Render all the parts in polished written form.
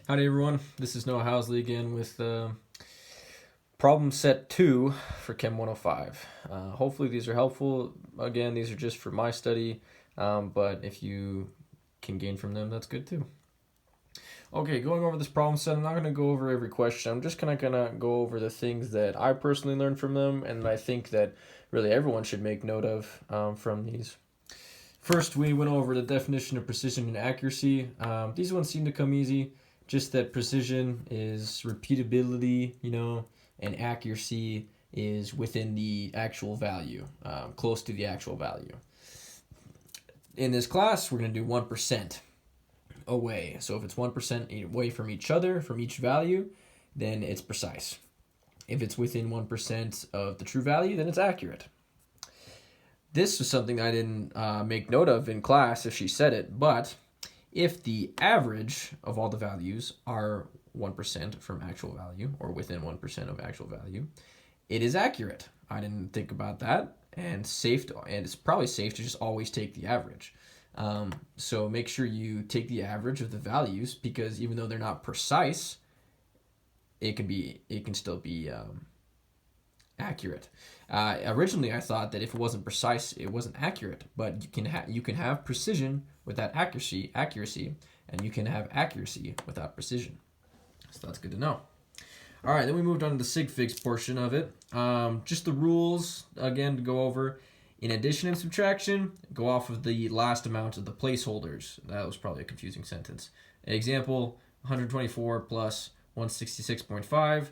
Howdy everyone, this is Noah Housley again with problem set 2 for Chem 105. Hopefully these are helpful. Again, these are just for my study, but if you can gain from them, that's good too. Okay, going over this problem set, I'm not going to go over every question. I'm just kind of going to go over the things that I personally learned from them and I think that really everyone should make note of from these. First, we went over the definition of precision and accuracy. These ones seem to come easy. Just that precision is repeatability, and accuracy is within the actual value, close to the actual value. In this class, we're going to do 1% away. So if it's 1% away from each other, from each value, then it's precise. If it's within 1% of the true value, then it's accurate. This was something I didn't make note of in class if she said it, but if the average of all the values are 1% from actual value or within 1% of actual value, it is accurate. I didn't think about that, and it's probably safe to just always take the average. So make sure you take the average of the values because even though they're not precise, it can still be accurate. Originally, I thought that if it wasn't precise, it wasn't accurate. But you can have precision without accuracy, and you can have accuracy without precision. So that's good to know. All right, then we moved on to the sig figs portion of it. Just the rules again to go over. In addition and subtraction, go off of the last amount of the placeholders. That was probably a confusing sentence. An example: 124 plus 166.5.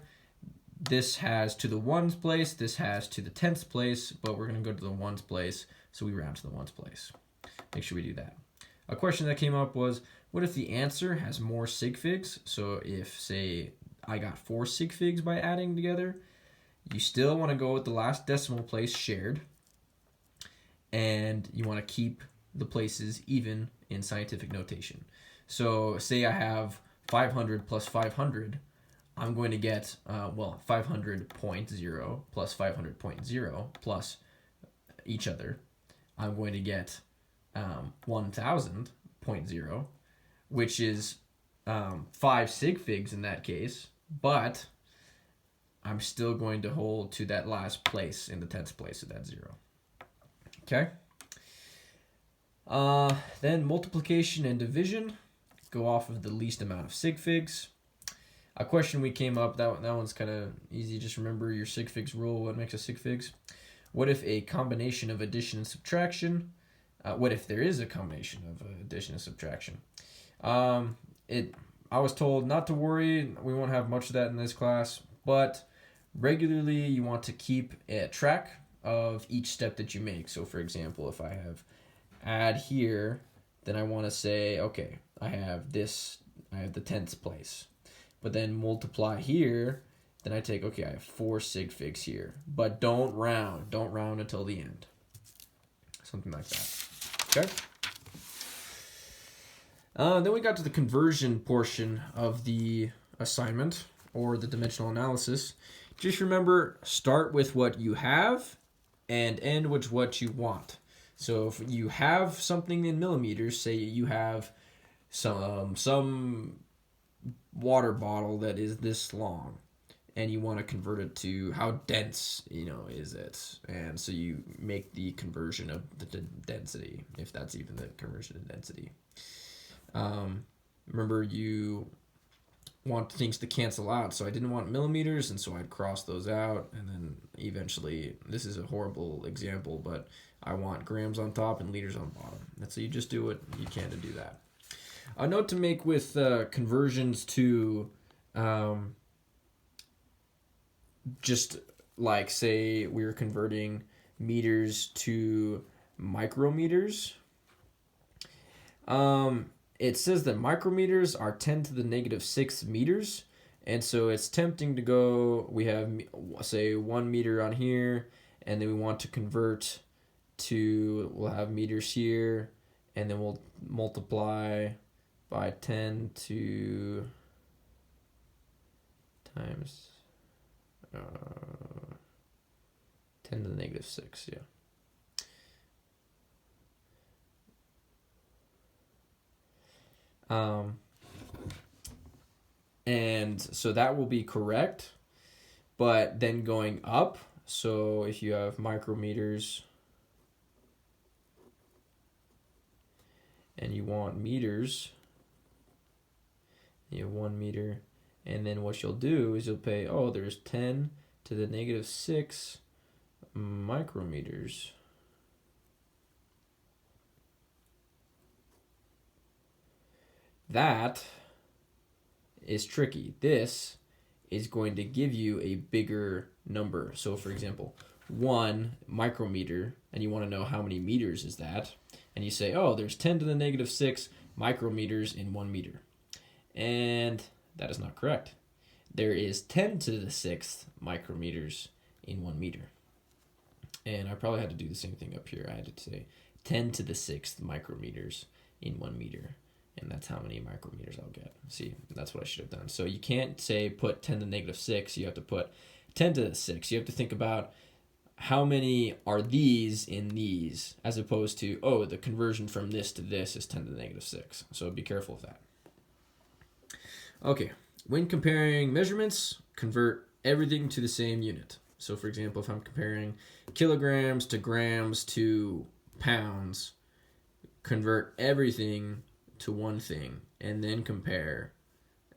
This has to the ones place, this has to the tenths place, but we're going to go to the ones place, so we round to the ones place. Make sure we do that. A question that came up was, what if the answer has more sig figs? So if, say, I got 4 sig figs by adding together, you still want to go with the last decimal place shared, and you want to keep the places even in scientific notation. So say I have 500 plus 500, I'm going to get, 500.0 plus 500.0 plus each other. I'm going to get 1000.0, which is 5 sig figs in that case, but I'm still going to hold to that last place in the tenths place of that 0. Okay? Then multiplication and division. Go off of the least amount of sig figs. A question we came up, that one's kind of easy. Just remember your sig figs rule. What makes a sig figs? What if a combination of addition and subtraction? What if there is a combination of addition and subtraction? I was told not to worry. We won't have much of that in this class, but regularly you want to keep a track of each step that you make. So for example, if I have add here, then I want to say, okay, I have the tenths place. But then multiply here, then I take, okay, I have 4 sig figs here. But don't round. Don't round until the end. Something like that. Okay? Then we got to the conversion portion of the assignment, or the dimensional analysis. Just remember, start with what you have and end with what you want. So if you have something in millimeters, say you have some water bottle that is this long and you want to convert it to how dense is it, and so you make the conversion of the density, if that's even the conversion of density. Remember, you want things to cancel out, so I didn't want millimeters, and so I'd cross those out, and then eventually, this is a horrible example, but I want grams on top and liters on bottom. And so you just do what you can to do that. A note to make with conversions to just like, say we were converting meters to micrometers. It says that micrometers are 10 to the negative 6 meters. And so it's tempting to go, we have, say, 1 meter on here, and then we want to convert to, we'll have meters here, and then we'll multiply by 10 to times 10 to the negative 6, yeah. And so that will be correct. But then going up, so if you have micrometers and you want meters, you have 1 meter, and then what you'll do is you'll pay, oh, there's 10 to the negative 6 micrometers. That is tricky. This is going to give you a bigger number. So for example, 1 micrometer, and you want to know how many meters is that, and you say, oh, there's 10 to the negative 6 micrometers in 1 meter. And that is not correct. There is 10 to the 6th micrometers in 1 meter. And I probably had to do the same thing up here. I had to say 10 to the 6th micrometers in 1 meter. And that's how many micrometers I'll get. See, that's what I should have done. So you can't say put 10 to the negative 6. You have to put 10 to the 6. You have to think about how many are these in these, as opposed to, oh, the conversion from this to this is 10 to the negative 6. So be careful of that. Okay, when comparing measurements, convert everything to the same unit. So for example, if I'm comparing kilograms to grams to pounds, convert everything to one thing and then compare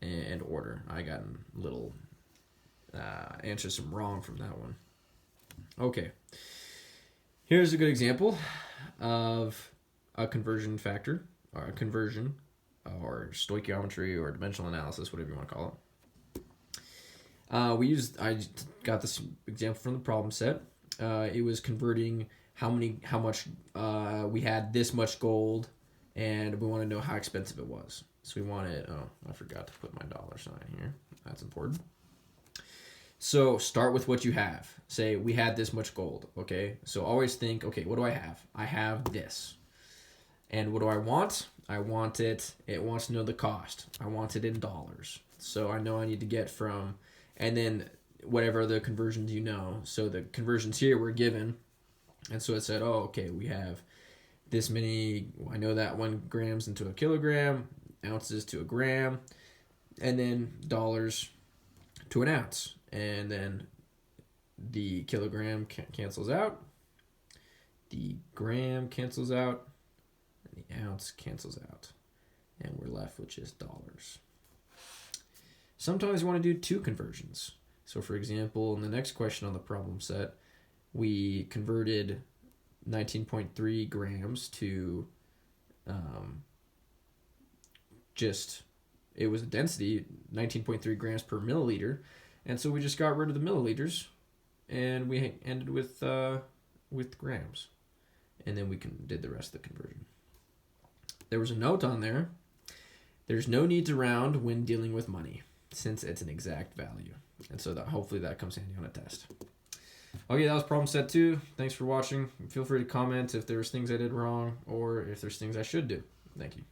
and order. I got a little answers some wrong from that one. Okay, here's a good example of a conversion factor, or a conversion, or stoichiometry, or dimensional analysis, whatever you want to call it. I got this example from the problem set. It was converting how much we had this much gold, and we want to know how expensive it was. So we wanted, oh, I forgot to put my dollar sign here. That's important. So start with what you have. Say, we had this much gold, okay? So always think, okay, what do I have? I have this. And what do I want? I want it wants to know the cost. I want it in dollars. So I know I need to get from, and then whatever the conversions you know. So the conversions here were given. And so it said, oh, okay, we have this many, I know that 1 grams into a kilogram, ounces to a gram, and then dollars to an ounce. And then the kilogram cancels out, the gram cancels out, and the ounce cancels out. And we're left with just dollars. Sometimes you want to do 2 conversions. So for example, in the next question on the problem set, we converted 19.3 grams to it was a density, 19.3 grams per milliliter. And so we just got rid of the milliliters, and we ended with grams. And then we did the rest of the conversion. There was a note on there. There's no need to round when dealing with money, since it's an exact value. And so hopefully that comes handy on a test. Okay, that was problem set 2. Thanks for watching. Feel free to comment if there's things I did wrong or if there's things I should do. Thank you.